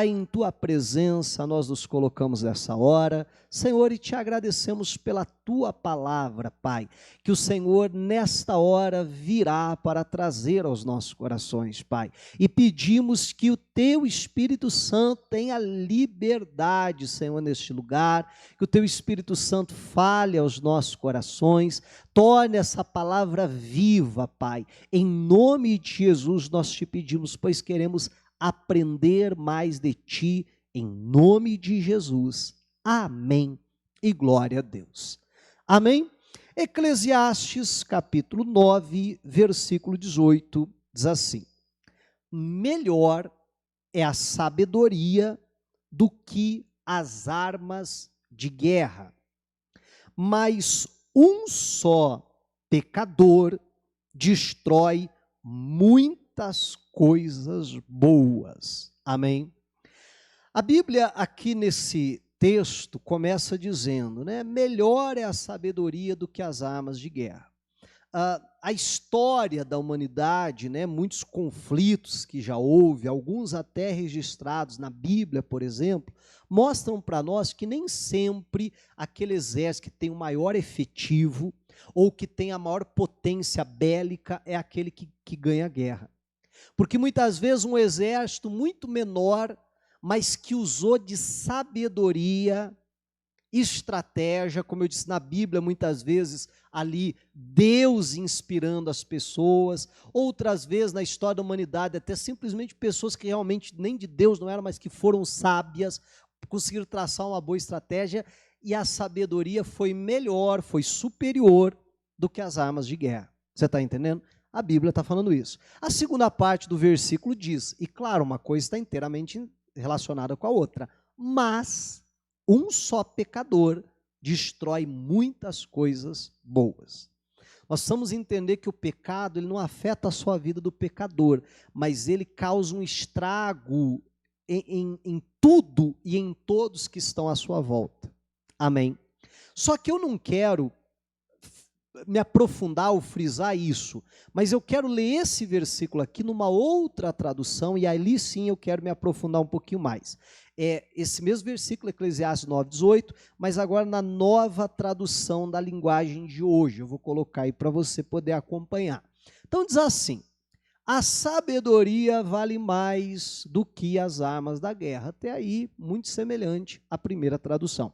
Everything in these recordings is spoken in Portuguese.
Em tua presença nós nos colocamos nessa hora, Senhor, e te agradecemos pela tua palavra, Pai, que o Senhor nesta hora virá para trazer aos nossos corações, Pai, e pedimos que o teu Espírito Santo tenha liberdade, Senhor, neste lugar, que o teu Espírito Santo fale aos nossos corações, torne essa palavra viva, Pai, em nome de Jesus nós te pedimos, pois queremos aprender mais de ti, em nome de Jesus. Amém. E glória a Deus. Amém? Eclesiastes capítulo 9, versículo 18, diz assim: melhor é a sabedoria do que as armas de guerra, mas um só pecador destrói muitas coisas boas. Amém? A Bíblia aqui nesse texto começa dizendo, né, melhor é a sabedoria do que as armas de guerra. A história da humanidade, né, muitos conflitos que já houve, alguns até registrados na Bíblia, por exemplo, mostram para nós que nem sempre aquele exército que tem o maior efetivo ou que tem a maior potência bélica é aquele que ganha a guerra. Porque muitas vezes um exército muito menor, mas que usou de sabedoria, estratégia, como eu disse na Bíblia, muitas vezes ali Deus inspirando as pessoas, outras vezes na história da humanidade, até simplesmente pessoas que realmente nem de Deus não eram, mas que foram sábias, conseguiram traçar uma boa estratégia, e a sabedoria foi melhor, foi superior do que as armas de guerra. Você está entendendo? A Bíblia está falando isso. A segunda parte do versículo diz, e claro, uma coisa está inteiramente relacionada com a outra, mas um só pecador destrói muitas coisas boas. Nós precisamos entender que o pecado ele não afeta a sua vida do pecador, mas ele causa um estrago em tudo e em todos que estão à sua volta. Amém? Só que eu não quero me aprofundar ou frisar isso, mas eu quero ler esse versículo aqui numa outra tradução, e ali sim eu quero me aprofundar um pouquinho mais. É esse mesmo versículo, Eclesiastes 9:18, mas agora na nova tradução da linguagem de hoje. Eu vou colocar aí para você poder acompanhar. Então diz assim: a sabedoria vale mais do que as armas da guerra. Até aí, muito semelhante à primeira tradução.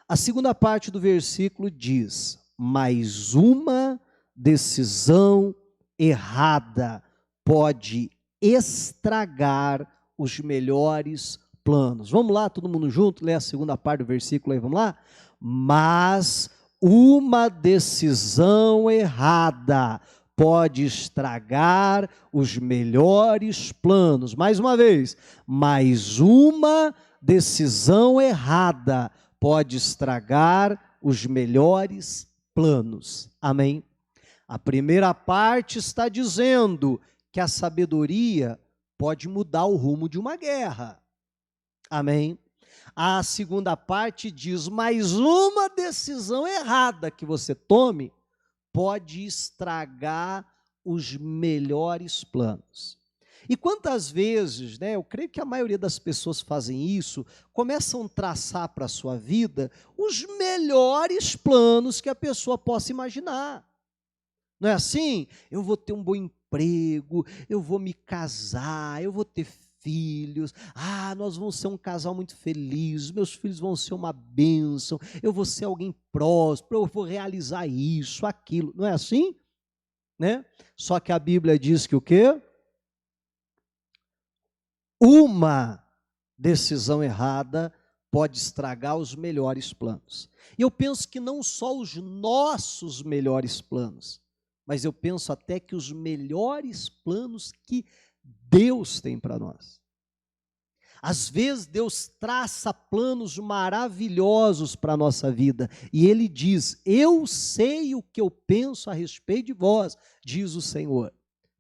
A segunda parte do versículo diz: mas uma decisão errada pode estragar os melhores planos. Vamos lá, todo mundo junto, lê a segunda parte do versículo aí, vamos lá? Mas uma decisão errada pode estragar os melhores planos. Mais uma vez, mas uma decisão errada pode estragar os melhores planos. Amém? A primeira parte está dizendo que a sabedoria pode mudar o rumo de uma guerra. Amém? A segunda parte diz, mas uma decisão errada que você tome pode estragar os melhores planos. E quantas vezes, né, eu creio que a maioria das pessoas fazem isso, começam a traçar para a sua vida os melhores planos que a pessoa possa imaginar. Não é assim? Eu vou ter um bom emprego, eu vou me casar, eu vou ter filhos, nós vamos ser um casal muito feliz, meus filhos vão ser uma bênção, eu vou ser alguém próspero, eu vou realizar isso, aquilo. Não é assim? Né? Só que a Bíblia diz que o quê? Uma decisão errada pode estragar os melhores planos. E eu penso que não só os nossos melhores planos, mas eu penso até que os melhores planos que Deus tem para nós. Às vezes Deus traça planos maravilhosos para a nossa vida, e Ele diz, eu sei o que eu penso a respeito de vós, diz o Senhor,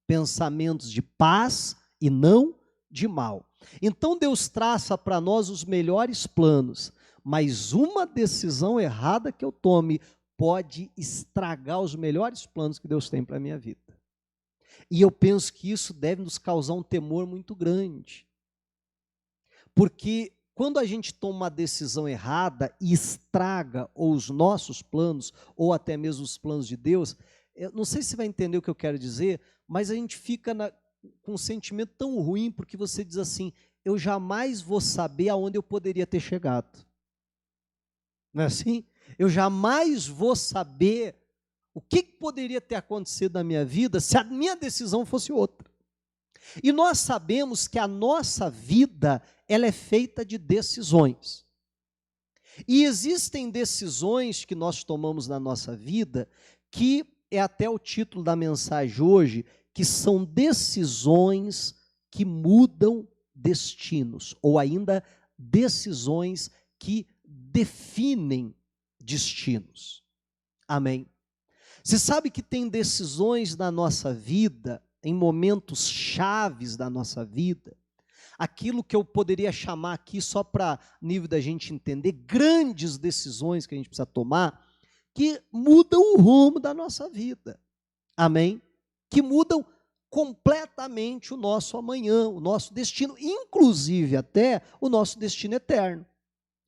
pensamentos de paz e não de mal. Então Deus traça para nós os melhores planos, mas uma decisão errada que eu tome pode estragar os melhores planos que Deus tem para a minha vida. E eu penso que isso deve nos causar um temor muito grande. Porque quando a gente toma uma decisão errada e estraga ou os nossos planos, ou até mesmo os planos de Deus, eu não sei se você vai entender o que eu quero dizer, mas a gente fica com um sentimento tão ruim, porque você diz assim, eu jamais vou saber aonde eu poderia ter chegado. Não é assim? Eu jamais vou saber o que poderia ter acontecido na minha vida se a minha decisão fosse outra. E nós sabemos que a nossa vida, ela é feita de decisões. E existem decisões que nós tomamos na nossa vida, que é até o título da mensagem hoje, que são decisões que mudam destinos, ou ainda decisões que definem destinos. Amém? Você sabe que tem decisões na nossa vida, em momentos chaves da nossa vida, aquilo que eu poderia chamar aqui, só para nível da gente entender, grandes decisões que a gente precisa tomar, que mudam o rumo da nossa vida. Amém? Que mudam completamente o nosso amanhã, o nosso destino, inclusive até o nosso destino eterno.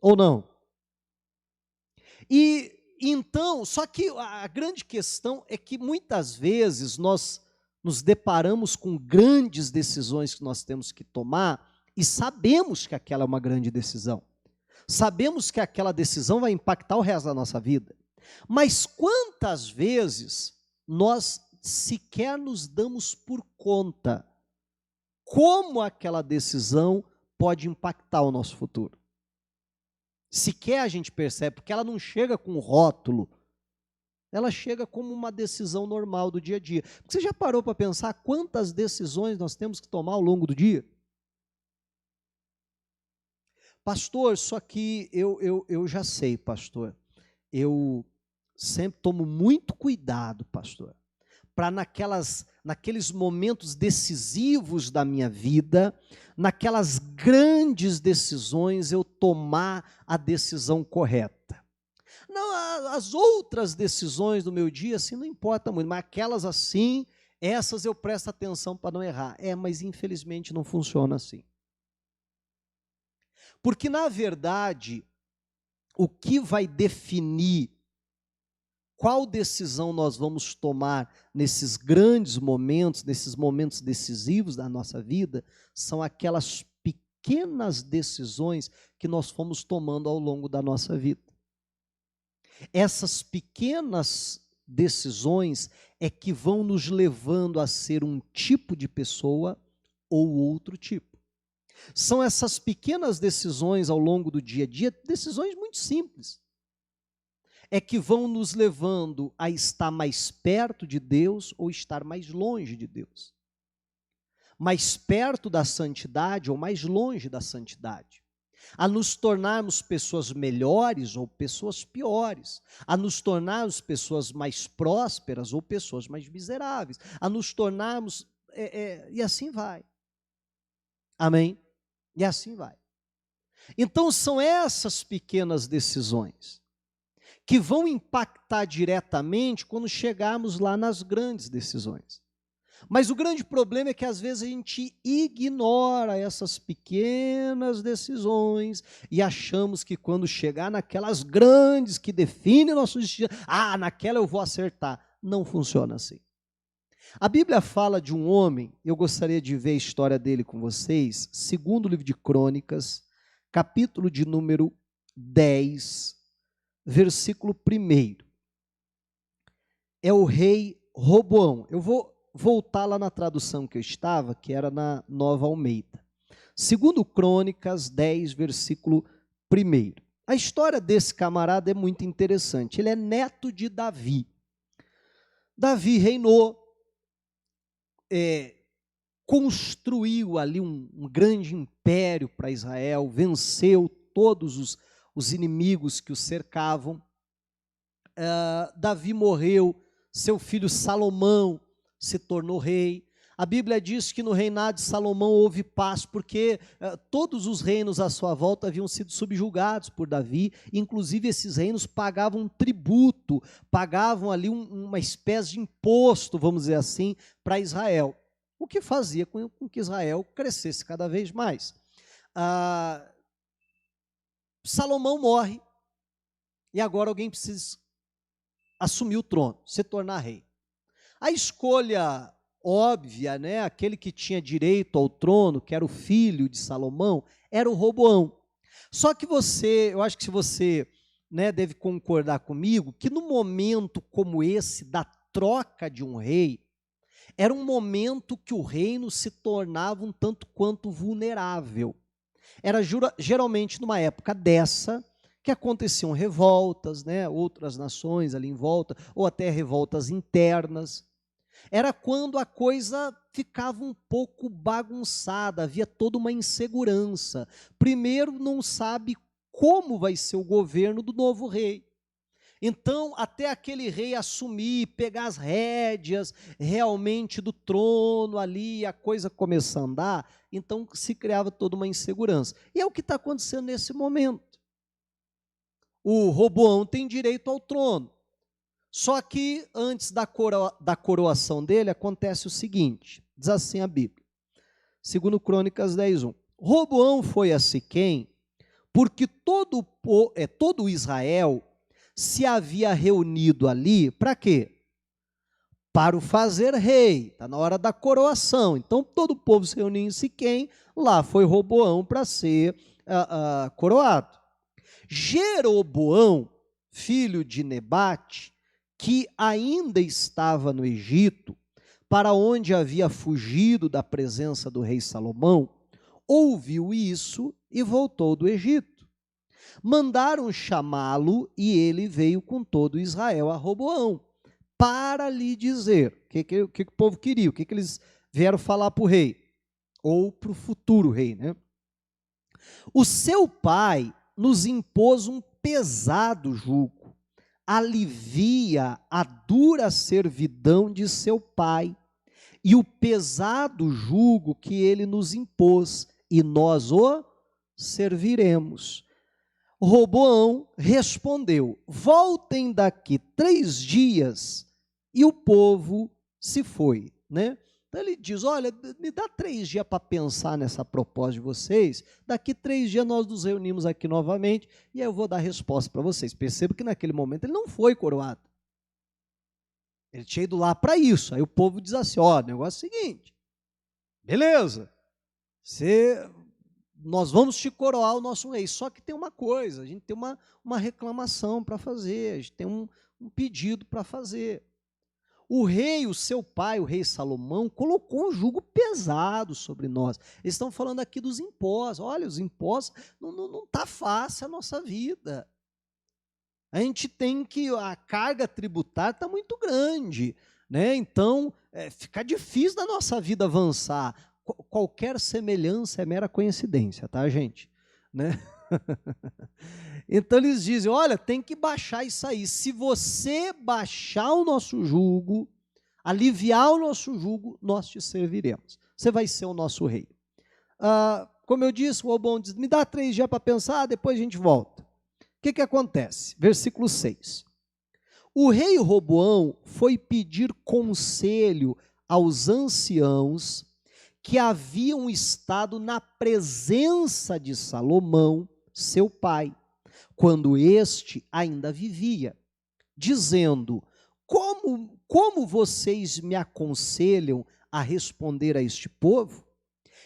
Ou não? E então, só que a grande questão é que muitas vezes nós nos deparamos com grandes decisões que nós temos que tomar e sabemos que aquela é uma grande decisão. Sabemos que aquela decisão vai impactar o resto da nossa vida. Mas quantas vezes nós sequer nos damos por conta como aquela decisão pode impactar o nosso futuro? Sequer a gente percebe, porque ela não chega com rótulo, ela chega como uma decisão normal do dia a dia. Você já parou para pensar quantas decisões nós temos que tomar ao longo do dia? Pastor, só que eu já sei, pastor, eu sempre tomo muito cuidado, pastor, para naqueles momentos decisivos da minha vida, naquelas grandes decisões, eu tomar a decisão correta. Não, as outras decisões do meu dia, assim, não importa muito, mas aquelas assim, essas eu presto atenção para não errar. Mas infelizmente não funciona assim. Porque, na verdade, o que vai definir qual decisão nós vamos tomar nesses grandes momentos, nesses momentos decisivos da nossa vida, são aquelas pequenas decisões que nós fomos tomando ao longo da nossa vida. Essas pequenas decisões é que vão nos levando a ser um tipo de pessoa ou outro tipo. São essas pequenas decisões ao longo do dia a dia, decisões muito simples, é que vão nos levando a estar mais perto de Deus ou estar mais longe de Deus. Mais perto da santidade ou mais longe da santidade. A nos tornarmos pessoas melhores ou pessoas piores. A nos tornarmos pessoas mais prósperas ou pessoas mais miseráveis. A nos tornarmos... e assim vai. Amém? E assim vai. Então são essas pequenas decisões que vão impactar diretamente quando chegarmos lá nas grandes decisões. Mas o grande problema é que às vezes a gente ignora essas pequenas decisões e achamos que quando chegar naquelas grandes que definem nosso destino, naquela eu vou acertar. Não funciona assim. A Bíblia fala de um homem, eu gostaria de ver a história dele com vocês, segundo livro de Crônicas, capítulo de número 10, versículo 1. É o rei Roboão. Eu vou voltar lá na tradução que eu estava, que era na Nova Almeida. Segundo Crônicas 10, versículo 1. A história desse camarada é muito interessante. Ele é neto de Davi. Davi reinou, construiu ali um grande império para Israel, venceu todos os inimigos que o cercavam. Davi morreu, seu filho Salomão se tornou rei. A Bíblia diz que no reinado de Salomão houve paz, porque todos os reinos à sua volta haviam sido subjugados por Davi, inclusive esses reinos pagavam um tributo, pagavam ali uma espécie de imposto, vamos dizer assim, para Israel, o que fazia com que Israel crescesse cada vez mais. Ah, Salomão morre e agora alguém precisa assumir o trono, se tornar rei. A escolha óbvia, né, aquele que tinha direito ao trono, que era o filho de Salomão, era o Roboão. Só que eu acho que se você, né, deve concordar comigo, que no momento como esse, da troca de um rei, era um momento que o reino se tornava um tanto quanto vulnerável. Era geralmente numa época dessa que aconteciam revoltas, né, outras nações ali em volta, ou até revoltas internas. Era quando a coisa ficava um pouco bagunçada, havia toda uma insegurança. Primeiro, não sabe como vai ser o governo do novo rei. Então, até aquele rei assumir, pegar as rédeas realmente do trono ali, a coisa começar a andar, então se criava toda uma insegurança. E é o que está acontecendo nesse momento. O Roboão tem direito ao trono. Só que antes da coroação dele acontece o seguinte, diz assim a Bíblia, segundo Crônicas 10:1. Roboão foi a Siquém, porque todo Israel se havia reunido ali, para quê? Para o fazer rei, está na hora da coroação. Então todo o povo se reuniu em Siquém, lá foi Roboão para ser coroado. Jeroboão, filho de Nebate, que ainda estava no Egito, para onde havia fugido da presença do rei Salomão, ouviu isso e voltou do Egito. Mandaram chamá-lo e ele veio com todo Israel a Roboão, para lhe dizer o que o povo queria, o que eles vieram falar para o rei, ou para o futuro rei, né? O seu pai nos impôs um pesado jugo, alivia a dura servidão de seu pai e o pesado jugo que ele nos impôs, e nós o serviremos. Roboão respondeu: voltem daqui 3 dias, e o povo se foi, né? Então ele diz: olha, me dá 3 dias para pensar nessa proposta de vocês, daqui 3 dias nós nos reunimos aqui novamente, e aí eu vou dar resposta para vocês. Perceba que naquele momento ele não foi coroado, ele tinha ido lá para isso. Aí o povo diz assim: ó, o negócio é o seguinte, beleza, nós vamos te coroar o nosso rei, só que tem uma coisa, a gente tem uma reclamação para fazer, a gente tem um pedido para fazer. O rei, o seu pai, o rei Salomão, colocou um jugo pesado sobre nós. Eles estão falando aqui dos impostos. Olha, os impostos, não está fácil a nossa vida. A gente tem que, a carga tributária está muito grande, né? Então, fica difícil da nossa vida avançar. Qualquer semelhança é mera coincidência, tá, gente? Né? Então eles dizem: olha, tem que baixar isso aí. Se você baixar o nosso jugo, aliviar o nosso jugo, nós te serviremos. Você vai ser o nosso rei. Como eu disse, o Roboão diz: me dá 3 dias para pensar, depois a gente volta. O que acontece? Versículo 6. O rei Roboão foi pedir conselho aos anciãos que haviam estado na presença de Salomão, seu pai, quando este ainda vivia, dizendo: como vocês me aconselham a responder a este povo?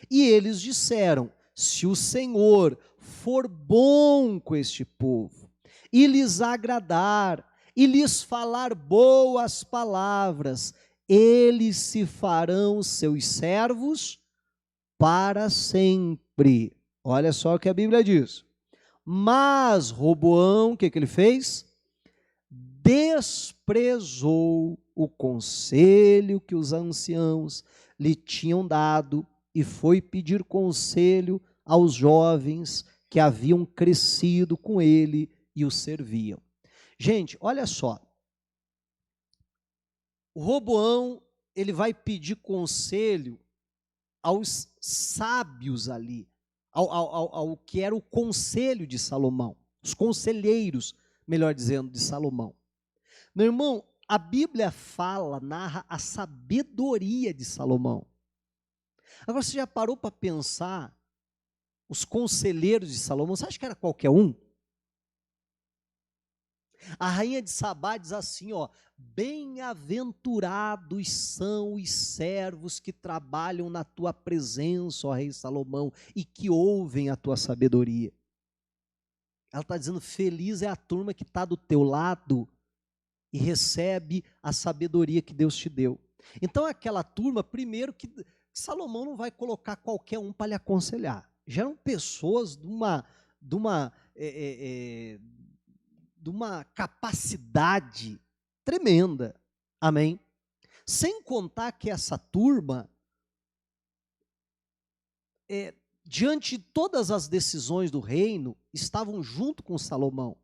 E eles disseram: se o Senhor for bom com este povo, e lhes agradar, e lhes falar boas palavras, eles se farão seus servos para sempre. Olha só o que a Bíblia diz. Mas Roboão, o que ele fez? Desprezou o conselho que os anciãos lhe tinham dado e foi pedir conselho aos jovens que haviam crescido com ele e o serviam. Gente, olha só. O Roboão, ele vai pedir conselho aos sábios ali, ao que era o conselho de Salomão, os conselheiros, melhor dizendo, de Salomão. Meu irmão, a Bíblia narra a sabedoria de Salomão. Agora, você já parou para pensar os conselheiros de Salomão, você acha que era qualquer um? A rainha de Sabá diz assim, ó, bem-aventurados são os servos que trabalham na tua presença, ó rei Salomão, e que ouvem a tua sabedoria. Ela está dizendo, feliz é a turma que está do teu lado e recebe a sabedoria que Deus te deu. Então aquela turma, primeiro que Salomão não vai colocar qualquer um para lhe aconselhar. Já eram pessoas de uma capacidade tremenda, amém? Sem contar que essa turma, diante de todas as decisões do reino, estavam junto com Salomão.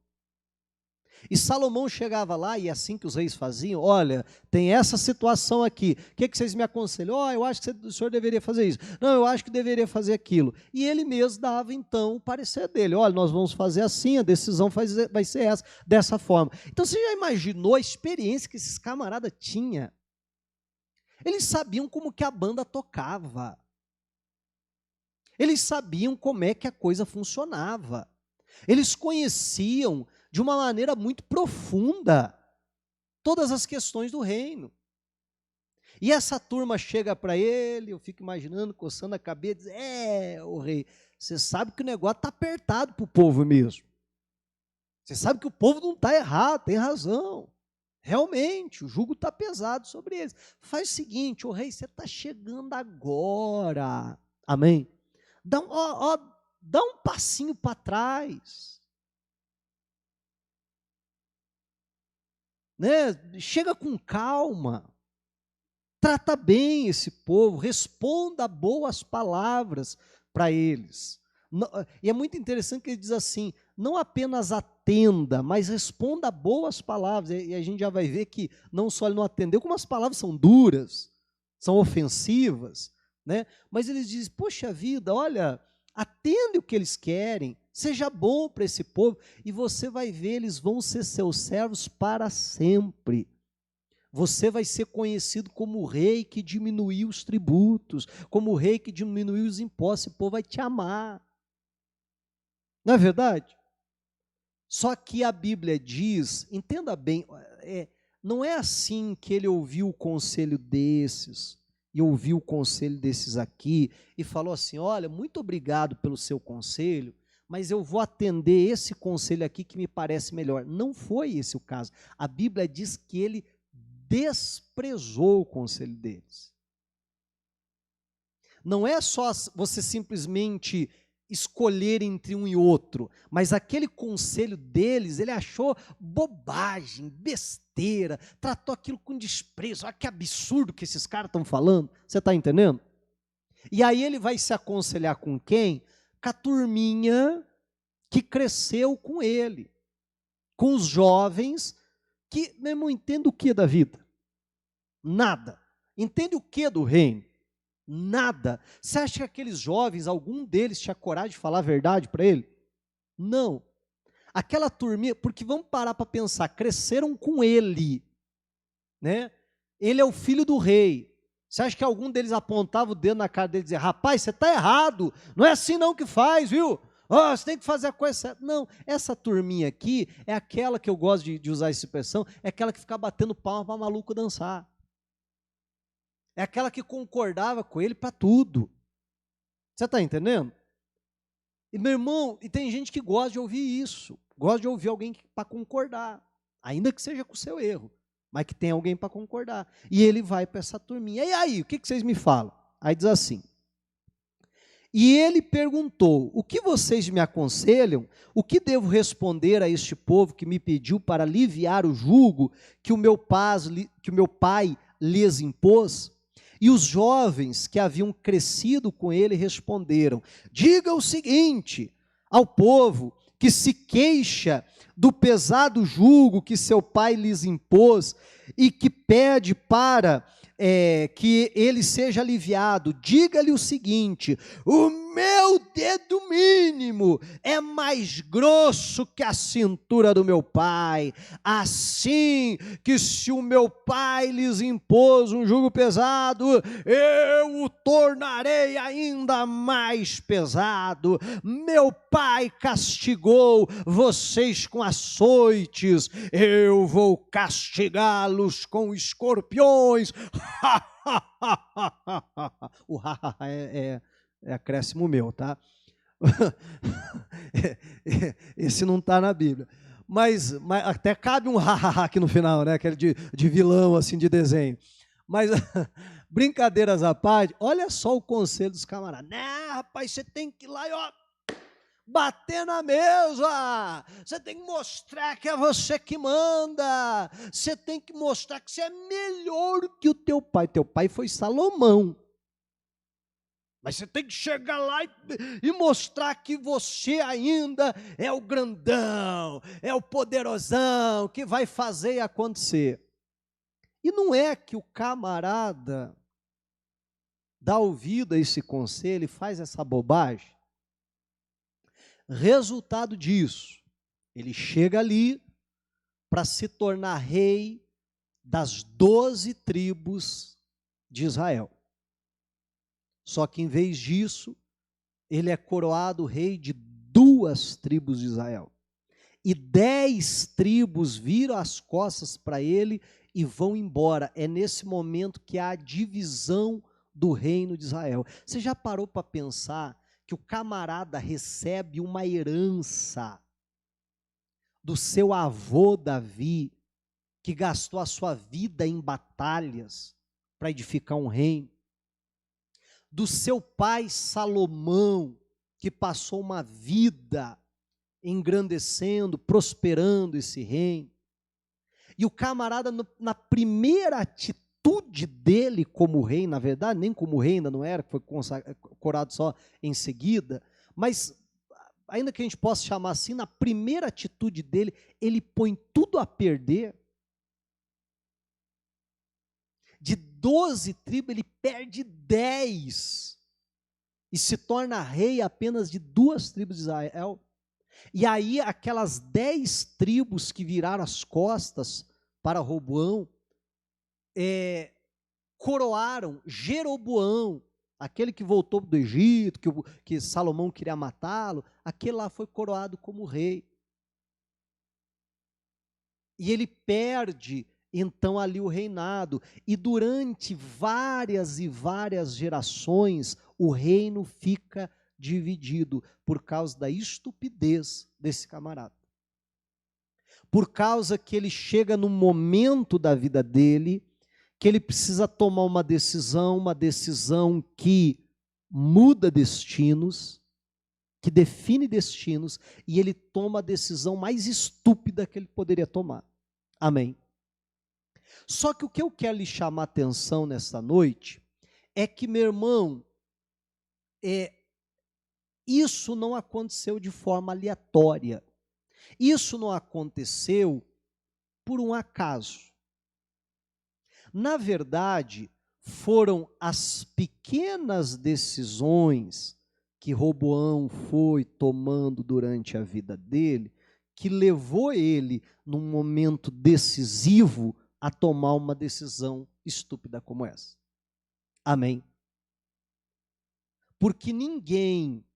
E Salomão chegava lá, e assim que os reis faziam, olha, tem essa situação aqui, o que vocês me aconselham? Eu acho que o senhor deveria fazer isso. Não, eu acho que deveria fazer aquilo. E ele mesmo dava, então, o parecer dele. Olha, nós vamos fazer assim, a decisão vai ser essa, dessa forma. Então, você já imaginou a experiência que esses camaradas tinham? Eles sabiam como que a banda tocava. Eles sabiam como é que a coisa funcionava. Eles conheciam de uma maneira muito profunda todas as questões do reino. E essa turma chega para ele, eu fico imaginando, coçando a cabeça, diz, ô rei, você sabe que o negócio está apertado para o povo mesmo. Você sabe que o povo não está errado, tem razão. Realmente, o jugo está pesado sobre eles. Faz o seguinte, ô rei, você está chegando agora. Amém? Dá um passinho para trás. Né? Chega com calma, trata bem esse povo, responda boas palavras para eles. E é muito interessante que ele diz assim, não apenas atenda, mas responda boas palavras. E a gente já vai ver que não só ele não atendeu, como as palavras são duras, são ofensivas, né? Mas eles dizem, poxa vida, olha, atende o que eles querem, seja bom para esse povo, e você vai ver, eles vão ser seus servos para sempre. Você vai ser conhecido como o rei que diminuiu os tributos, como o rei que diminuiu os impostos, o povo vai te amar. Não é verdade? Só que a Bíblia diz, entenda bem, não é assim que ele ouviu o conselho desses, e ouviu o conselho desses aqui, e falou assim, olha, muito obrigado pelo seu conselho, mas eu vou atender esse conselho aqui que me parece melhor. Não foi esse o caso. A Bíblia diz que ele desprezou o conselho deles. Não é só você simplesmente escolher entre um e outro, mas aquele conselho deles, ele achou bobagem, besteira, tratou aquilo com desprezo. Olha que absurdo que esses caras estão falando. Você está entendendo? E aí ele vai se aconselhar com quem? Com a turminha que cresceu com ele, com os jovens que, meu irmão, entende o que da vida? Nada. Entende o que do reino? Nada. Você acha que aqueles jovens, algum deles tinha coragem de falar a verdade para ele? Não. Aquela turminha, porque vamos parar para pensar, cresceram com ele, né? Ele é o filho do rei. Você acha que algum deles apontava o dedo na cara dele e dizia, rapaz, você está errado, não é assim não que faz, viu? Você tem que fazer a coisa certa. Não, essa turminha aqui é aquela que eu gosto de usar essa expressão, é aquela que fica batendo palma para maluco dançar. É aquela que concordava com ele para tudo. Você está entendendo? E meu irmão, e tem gente que gosta de ouvir isso, gosta de ouvir alguém para concordar, ainda que seja com o seu erro, mas que tem alguém para concordar. E ele vai para essa turminha. E aí, o que vocês me falam? Aí diz assim, e ele perguntou, o que vocês me aconselham? O que devo responder a este povo que me pediu para aliviar o jugo que o meu pai lhes impôs? E os jovens que haviam crescido com ele responderam, diga o seguinte ao povo que se queixa do pesado jugo que seu pai lhes impôs e que pede para que ele seja aliviado, diga-lhe o seguinte, o meu dedo mínimo é mais grosso que a cintura do meu pai. Assim que se o meu pai lhes impôs um jugo pesado, eu o tornarei ainda mais pesado. Meu pai castigou vocês com açoites, eu vou castigá-los com escorpiões. O ha-ha-ha é acréscimo meu, tá? Esse não está na Bíblia. Mas até cabe um ha-ha-ha aqui no final, né? Aquele de vilão, assim, de desenho. Mas, brincadeiras à parte, olha só o conselho dos camaradas. Né, rapaz, você tem que ir lá e, ó, bater na mesa, você tem que mostrar que é você que manda, você tem que mostrar que você é melhor que o teu pai foi Salomão, mas você tem que chegar lá e mostrar que você ainda é o grandão, é o poderosão, que vai fazer acontecer. E não é que o camarada dá ouvido a esse conselho e faz essa bobagem. Resultado disso, ele chega ali para se tornar rei das 12 tribos de Israel. Só que em vez disso, ele é coroado rei de 2 tribos de Israel. E 10 tribos viram as costas para ele e vão embora. É nesse momento que há a divisão do reino de Israel. Você já parou para pensar que o camarada recebe uma herança do seu avô Davi, que gastou a sua vida em batalhas para edificar um reino, do seu pai Salomão, que passou uma vida engrandecendo, prosperando esse reino, e o camarada, na primeira atitude dele como rei, na verdade, nem como rei ainda não era, foi coroado só em seguida, mas ainda que a gente possa chamar assim, na primeira atitude dele, ele põe tudo a perder. De 12 tribos, ele perde 10 e se torna rei apenas de 2 tribos de Israel. E aí aquelas 10 tribos que viraram as costas para Roboão, coroaram Jeroboão, aquele que voltou do Egito, que Salomão queria matá-lo, aquele lá foi coroado como rei. E ele perde, então, ali o reinado. E durante várias e várias gerações, o reino fica dividido por causa da estupidez desse camarada. Por causa que ele chega num momento da vida dele, que ele precisa tomar uma decisão que muda destinos, que define destinos, e ele toma a decisão mais estúpida que ele poderia tomar. Amém? Só que o que eu quero lhe chamar a atenção nessa noite é que, meu irmão, isso não aconteceu de forma aleatória. Isso não aconteceu por um acaso. Na verdade, foram as pequenas decisões que Roboão foi tomando durante a vida dele, que levou ele, num momento decisivo, a tomar uma decisão estúpida como essa. Amém? Porque ninguém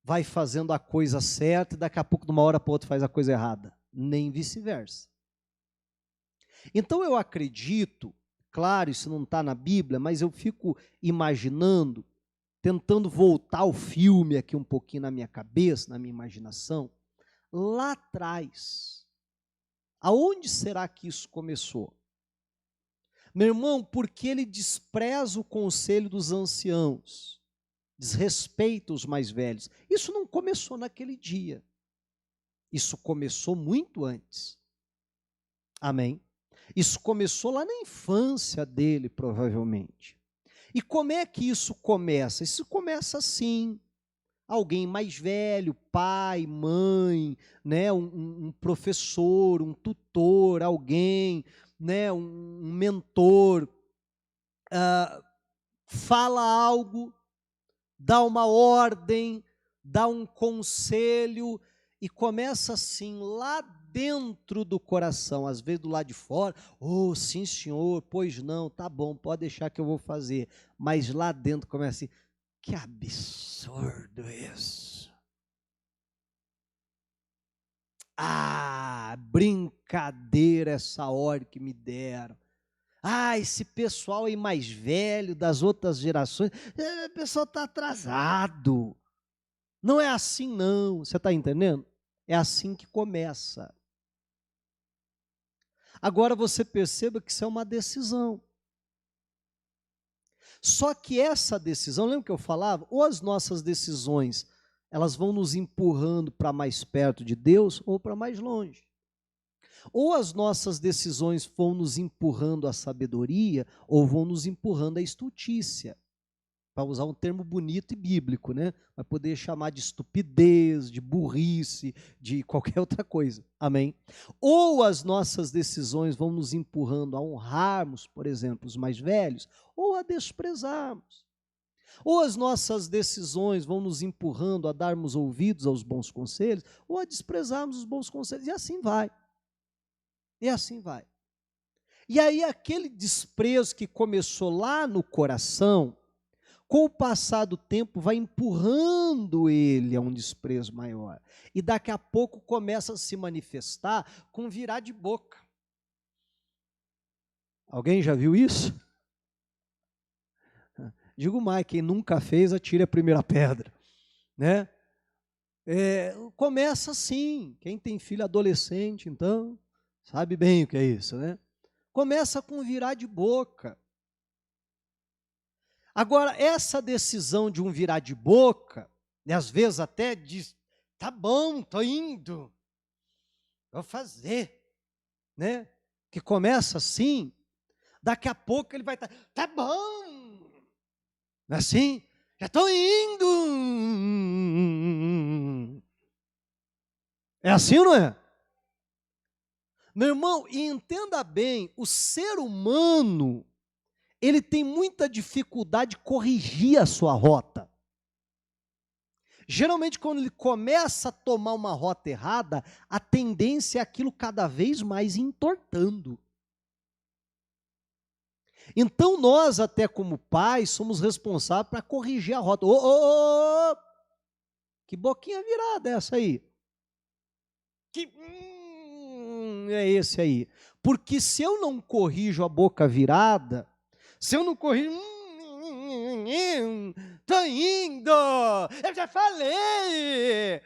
vai fazendo a coisa certa e daqui a pouco, de uma hora para outra, faz a coisa errada. Nem vice-versa. Então eu acredito, claro, isso não está na Bíblia, mas eu fico imaginando, tentando voltar o filme aqui um pouquinho na minha cabeça, na minha imaginação, lá atrás, aonde será que isso começou? Meu irmão, porque ele despreza o conselho dos anciãos, desrespeita os mais velhos. Isso não começou naquele dia, isso começou muito antes. Amém? Isso começou lá na infância dele, provavelmente. E como é que isso começa? Isso começa assim, alguém mais velho, pai, mãe, né, um professor, um tutor, alguém, né, um mentor, fala algo dá uma ordem, dá um conselho e começa assim lá dentro do coração, às vezes do lado de fora, oh, sim senhor, pois não, tá bom, pode deixar que eu vou fazer, mas lá dentro começa assim, que absurdo isso. Ah, brincadeira essa hora que me deram. Ah, esse pessoal aí mais velho, das outras gerações, o pessoal está atrasado. Não é assim não, você está entendendo? É assim que começa. Agora você perceba que isso é uma decisão. Só que essa decisão, lembra que eu falava? Ou as nossas decisões, elas vão nos empurrando para mais perto de Deus ou para mais longe. Ou as nossas decisões vão nos empurrando à sabedoria ou vão nos empurrando à estultícia. Para usar um termo bonito e bíblico, né? Vai poder chamar de estupidez, de burrice, de qualquer outra coisa. Amém? Ou as nossas decisões vão nos empurrando a honrarmos, por exemplo, os mais velhos, ou a desprezarmos. Ou as nossas decisões vão nos empurrando a darmos ouvidos aos bons conselhos, ou a desprezarmos os bons conselhos. E assim vai. E assim vai. E aí aquele desprezo que começou lá no coração, com o passar do tempo, vai empurrando ele a um desprezo maior. E daqui a pouco começa a se manifestar com virar de boca. Alguém já viu isso? Digo mais, quem nunca fez, atire a primeira pedra. Né? Começa assim, quem tem filho adolescente, então, sabe bem o que é isso, né? Começa com virar de boca. Agora, essa decisão de um virar de boca, né, às vezes até diz, tá bom, tô indo, vou fazer, né? Que começa assim, daqui a pouco ele vai estar, tá bom, não é assim? Já estou indo. É assim ou não é? Meu irmão, e entenda bem, o ser humano, ele tem muita dificuldade de corrigir a sua rota. Geralmente, quando ele começa a tomar uma rota errada, a tendência é aquilo cada vez mais entortando. Então, nós, até como pais, somos responsáveis para corrigir a rota. Que boquinha virada é essa aí? Que é esse aí? Porque se eu não corrijo a boca virada, se eu não corrijo, tô indo, eu já falei.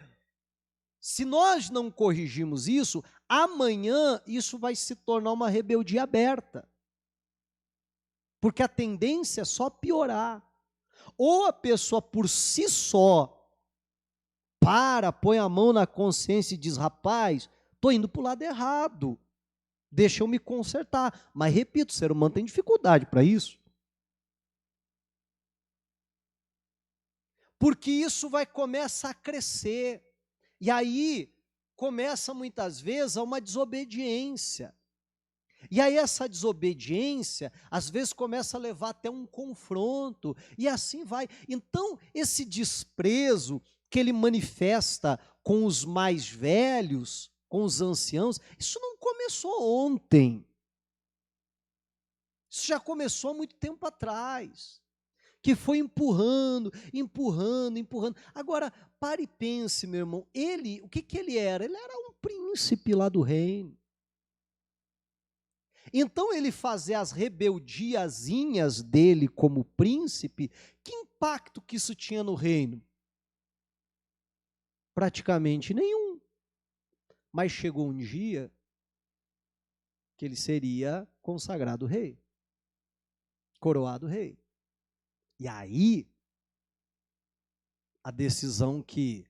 Se nós não corrigirmos isso, amanhã isso vai se tornar uma rebeldia aberta. Porque a tendência é só piorar. Ou a pessoa por si só põe a mão na consciência e diz, rapaz, estou indo para o lado errado, deixa eu me consertar. Mas repito, o ser humano tem dificuldade para isso. Porque isso vai começar a crescer. E aí começa muitas vezes uma desobediência. E aí essa desobediência, às vezes começa a levar até um confronto, e assim vai. Então, esse desprezo que ele manifesta com os mais velhos, com os anciãos, isso não começou ontem. Isso já começou há muito tempo atrás, que foi empurrando, empurrando, empurrando. Agora, pare e pense, meu irmão, o que ele era? Ele era um príncipe lá do reino. Então, ele fazer as rebeldiazinhas dele como príncipe, que impacto que isso tinha no reino? Praticamente nenhum. Mas chegou um dia que ele seria consagrado rei, coroado rei. E aí, a decisão que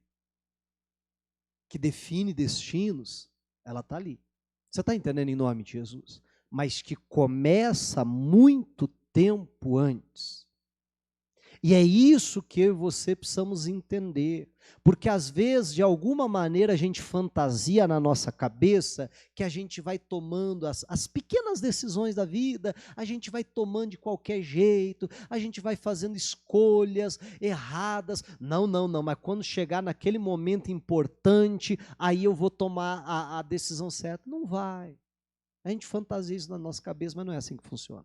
define destinos, ela está ali. Você está entendendo em nome de Jesus? Mas que começa muito tempo antes. E é isso que eu e você precisamos entender, porque às vezes, de alguma maneira, a gente fantasia na nossa cabeça que a gente vai tomando as pequenas decisões da vida, a gente vai tomando de qualquer jeito, a gente vai fazendo escolhas erradas. Não, não, não, mas quando chegar naquele momento importante, aí eu vou tomar a decisão certa. Não vai. A gente fantasia isso na nossa cabeça, mas não é assim que funciona.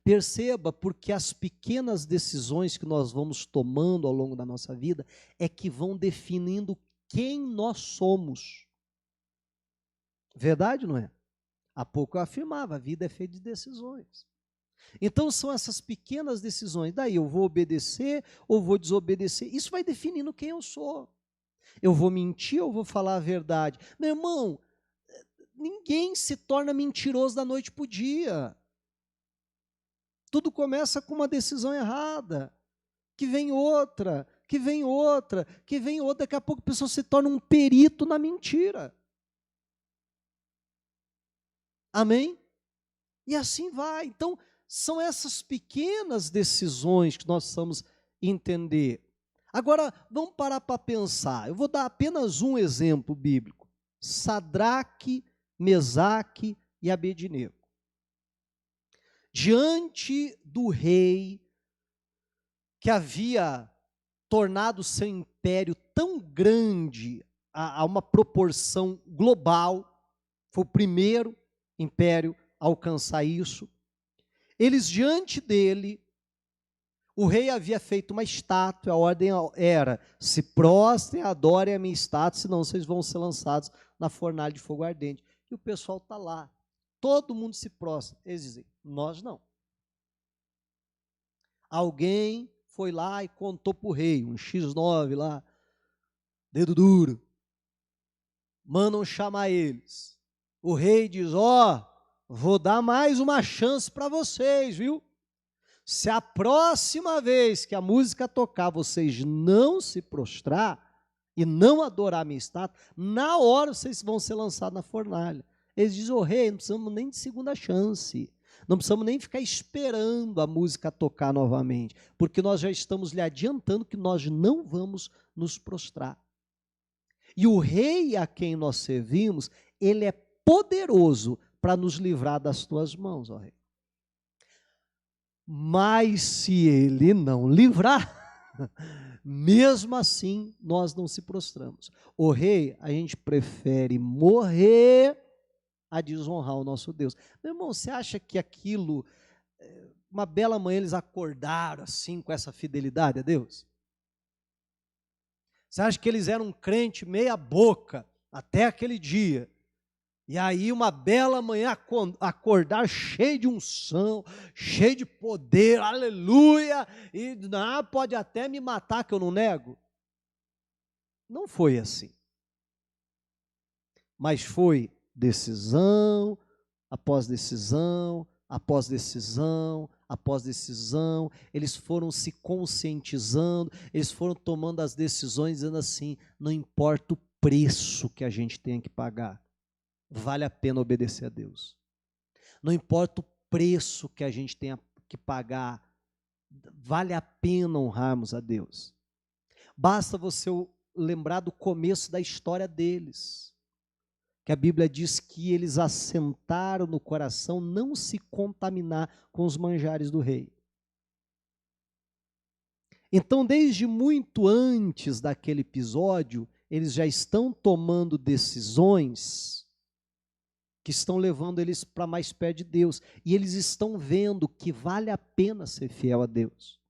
Perceba, porque as pequenas decisões que nós vamos tomando ao longo da nossa vida é que vão definindo quem nós somos. Verdade, não é? Há pouco eu afirmava, a vida é feita de decisões. Então são essas pequenas decisões, daí eu vou obedecer ou vou desobedecer, isso vai definindo quem eu sou. Eu vou mentir ou vou falar a verdade? Meu irmão, ninguém se torna mentiroso da noite para o dia. Tudo começa com uma decisão errada, que vem outra, que vem outra, que vem outra. Daqui a pouco a pessoa se torna um perito na mentira. Amém? E assim vai. Então, são essas pequenas decisões que nós precisamos entender. Agora, vamos parar para pensar. Eu vou dar apenas um exemplo bíblico. Sadraque, Mesaque e Abednego. Diante do rei que havia tornado seu império tão grande, a uma proporção global, foi o primeiro império a alcançar isso. Eles, diante dele, o rei havia feito uma estátua, a ordem era: se prostrem, adorem a minha estátua, senão vocês vão ser lançados na fornalha de fogo ardente. E o pessoal está lá, todo mundo se prostra. Eles dizem: nós não. Alguém foi lá e contou para o rei, um X9 lá, dedo duro. Mandam chamar eles. O rei diz: ó, vou dar mais uma chance para vocês, viu? Se a próxima vez que a música tocar, vocês não se prostrar e não adorar a minha estátua, na hora vocês vão ser lançados na fornalha. Eles dizem: ô rei, não precisamos nem de segunda chance. Não precisamos nem ficar esperando a música tocar novamente, porque nós já estamos lhe adiantando que nós não vamos nos prostrar. E o rei a quem nós servimos, ele é poderoso para nos livrar das tuas mãos, ó rei. Mas se ele não livrar, mesmo assim nós não se prostramos. Ô rei, a gente prefere morrer a desonrar o nosso Deus. Meu irmão, você acha que aquilo, uma bela manhã eles acordaram assim com essa fidelidade a Deus? Você acha que eles eram um crente meia boca até aquele dia? E aí uma bela manhã acordar cheio de unção, cheio de poder, aleluia, e pode até me matar que eu não nego? Não foi assim. Mas foi decisão, após decisão, após decisão, após decisão, eles foram se conscientizando, eles foram tomando as decisões dizendo assim: não importa o preço que a gente tenha que pagar, vale a pena obedecer a Deus. Não importa o preço que a gente tenha que pagar, vale a pena honrarmos a Deus. Basta você lembrar do começo da história deles, que a Bíblia diz que eles assentaram no coração não se contaminar com os manjares do rei. Então, desde muito antes daquele episódio, eles já estão tomando decisões que estão levando eles para mais perto de Deus. E eles estão vendo que vale a pena ser fiel a Deus,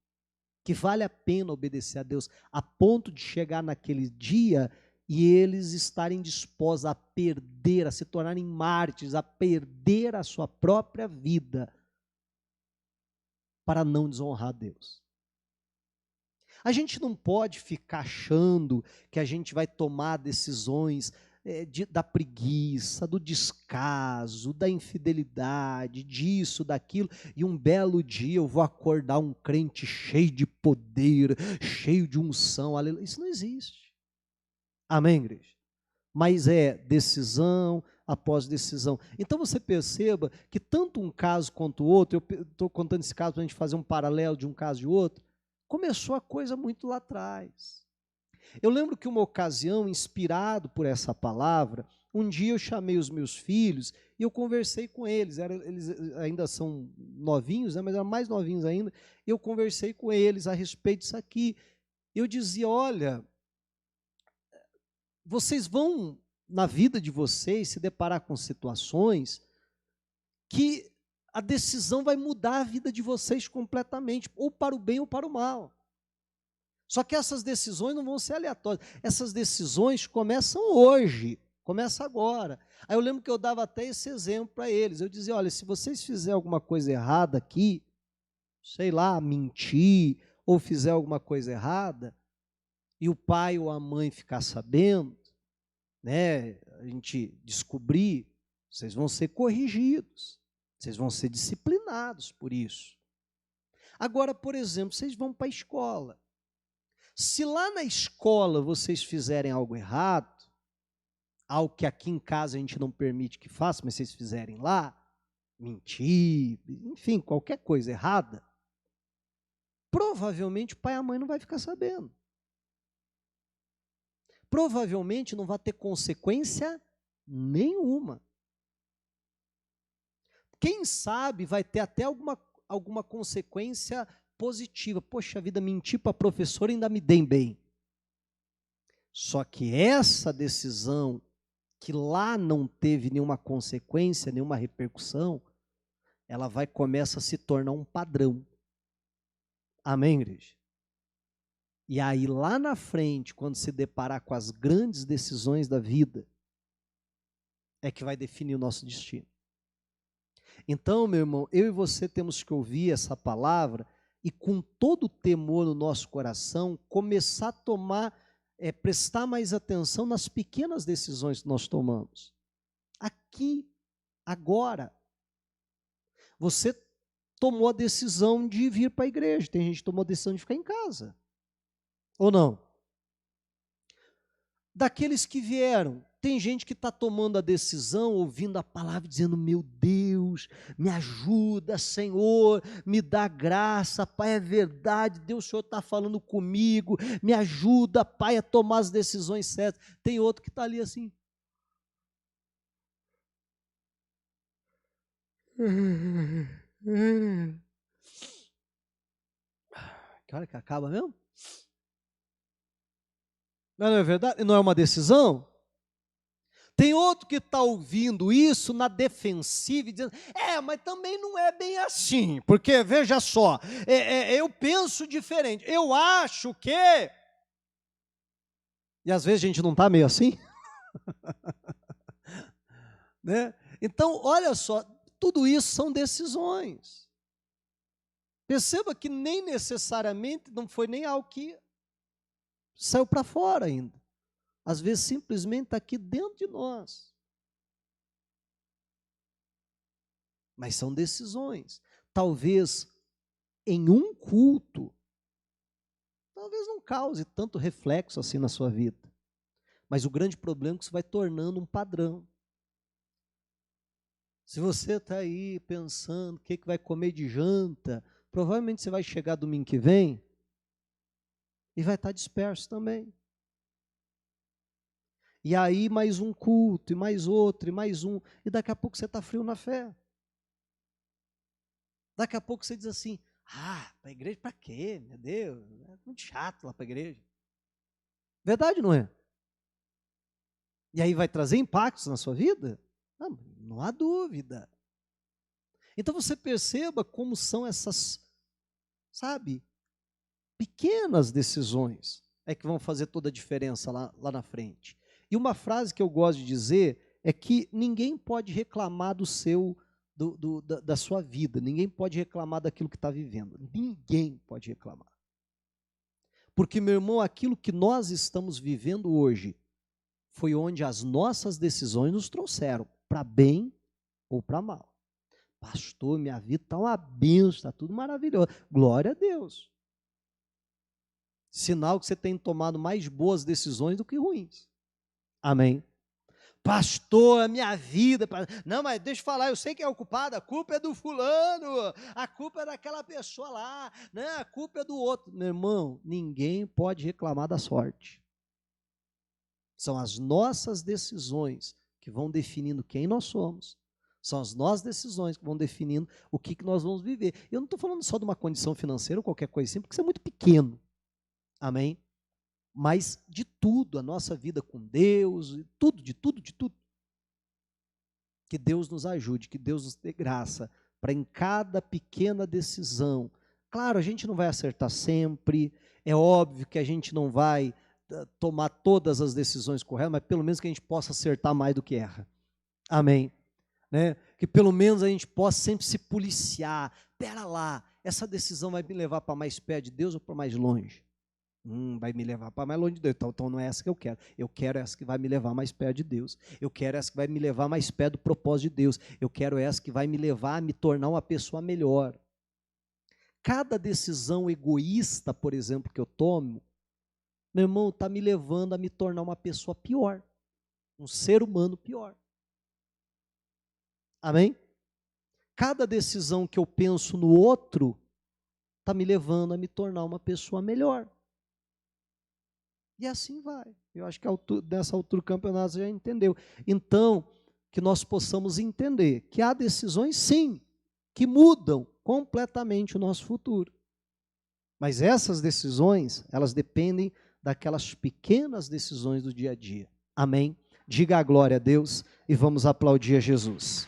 que vale a pena obedecer a Deus, a ponto de chegar naquele dia e eles estarem dispostos a perder, a se tornarem mártires, a perder a sua própria vida para não desonrar a Deus. A gente não pode ficar achando que a gente vai tomar decisões da preguiça, do descaso, da infidelidade, disso, daquilo, e um belo dia eu vou acordar um crente cheio de poder, cheio de unção, aleluia. Isso não existe. Amém, igreja? mas é decisão após decisão. Então você perceba que tanto um caso quanto o outro, eu estou contando esse caso para a gente fazer um paralelo de um caso e outro, começou a coisa muito lá atrás. Eu lembro que uma ocasião, inspirado por essa palavra, um dia eu chamei os meus filhos e eu conversei com eles. Eles ainda são novinhos, né, mas eram mais novinhos ainda. Eu conversei com eles a respeito disso aqui. Eu dizia, olha, vocês vão, na vida de vocês, se deparar com situações que a decisão vai mudar a vida de vocês completamente, ou para o bem ou para o mal. Só que essas decisões não vão ser aleatórias. Essas decisões começam hoje, começam agora. Aí eu lembro que eu dava até esse exemplo para eles. Eu dizia, olha, se vocês fizerem alguma coisa errada aqui, sei lá, mentir, ou fizer alguma coisa errada, e o pai ou a mãe ficar sabendo, né, a gente descobrir, vocês vão ser corrigidos, vocês vão ser disciplinados por isso. Agora, por exemplo, vocês vão para a escola. Se lá na escola vocês fizerem algo errado, algo que aqui em casa a gente não permite que faça, mas vocês fizerem lá, mentir, enfim, qualquer coisa errada, provavelmente o pai e a mãe não vai ficar sabendo. Provavelmente não vai ter consequência nenhuma. Quem sabe vai ter até alguma consequência positiva. Poxa vida, mentir para a professora ainda me dei bem. Só que essa decisão, que lá não teve nenhuma consequência, nenhuma repercussão, ela começa a se tornar um padrão. Amém, igreja? E aí lá na frente, quando se deparar com as grandes decisões da vida, é que vai definir o nosso destino. Então, meu irmão, eu e você temos que ouvir essa palavra e com todo o temor no nosso coração, começar a prestar mais atenção nas pequenas decisões que nós tomamos. Aqui, agora, você tomou a decisão de vir para a igreja, tem gente que tomou a decisão de ficar em casa. Ou não? Daqueles que vieram, tem gente que está tomando a decisão, ouvindo a palavra, dizendo, meu Deus, me ajuda, Senhor, me dá graça, Pai, é verdade, Deus, o Senhor está falando comigo, me ajuda, Pai, a tomar as decisões certas. Tem outro que está ali assim. Que hora que acaba mesmo? Não é verdade? Não é uma decisão? Tem outro que está ouvindo isso na defensiva e dizendo, mas também não é bem assim, porque veja só, eu penso diferente, eu acho que... E às vezes a gente não está meio assim? Né? Então, olha só, tudo isso são decisões. Perceba que nem necessariamente não foi nem algo que saiu para fora ainda. Às vezes simplesmente está aqui dentro de nós. Mas são decisões. Talvez em um culto, talvez não cause tanto reflexo assim na sua vida. Mas o grande problema é que isso vai tornando um padrão. Se você está aí pensando o que vai comer de janta, provavelmente você vai chegar domingo que vem e vai estar disperso também. E aí mais um culto, e mais outro, e mais um, e daqui a pouco você está frio na fé. Daqui a pouco você diz assim, para a igreja para quê? Meu Deus, é muito chato lá para a igreja. Verdade, não é? E aí vai trazer impactos na sua vida? Não há dúvida. Então você perceba como são essas, sabe, pequenas decisões é que vão fazer toda a diferença lá na frente. E uma frase que eu gosto de dizer é que ninguém pode reclamar da sua vida, ninguém pode reclamar daquilo que está vivendo, ninguém pode reclamar. Porque, meu irmão, aquilo que nós estamos vivendo hoje foi onde as nossas decisões nos trouxeram, para bem ou para mal. Pastor, minha vida está uma bênção, está tudo maravilhoso. Glória a Deus. Sinal que você tem tomado mais boas decisões do que ruins. Amém. Pastor, a minha vida. Não, mas deixa eu falar, eu sei que é o culpado, a culpa é do fulano, a culpa é daquela pessoa lá, né? A culpa é do outro. Meu irmão, ninguém pode reclamar da sorte. São as nossas decisões que vão definindo quem nós somos. São as nossas decisões que vão definindo o que nós vamos viver. Eu não estou falando só de uma condição financeira ou qualquer coisa assim, porque isso é muito pequeno. Amém? Mas de tudo, a nossa vida com Deus, de tudo. Que Deus nos ajude, que Deus nos dê graça para em cada pequena decisão. Claro, a gente não vai acertar sempre, é óbvio que a gente não vai tomar todas as decisões corretas, mas pelo menos que a gente possa acertar mais do que erra. Amém? Né? Que pelo menos a gente possa sempre se policiar. Pera lá, essa decisão vai me levar para mais perto de Deus ou para mais longe? Vai me levar para mais longe de Deus. Então não é essa que eu quero. Eu quero essa que vai me levar mais perto de Deus. Eu quero essa que vai me levar mais perto do propósito de Deus. Eu quero essa que vai me levar a me tornar uma pessoa melhor. Cada decisão egoísta, por exemplo, que eu tomo, meu irmão, está me levando a me tornar uma pessoa pior. Um ser humano pior. Amém? Cada decisão que eu penso no outro está me levando a me tornar uma pessoa melhor. E assim vai. Eu acho que nessa altura do campeonato você já entendeu. Então, que nós possamos entender que há decisões, sim, que mudam completamente o nosso futuro. Mas essas decisões, elas dependem daquelas pequenas decisões do dia a dia. Amém? Diga a glória a Deus e vamos aplaudir a Jesus.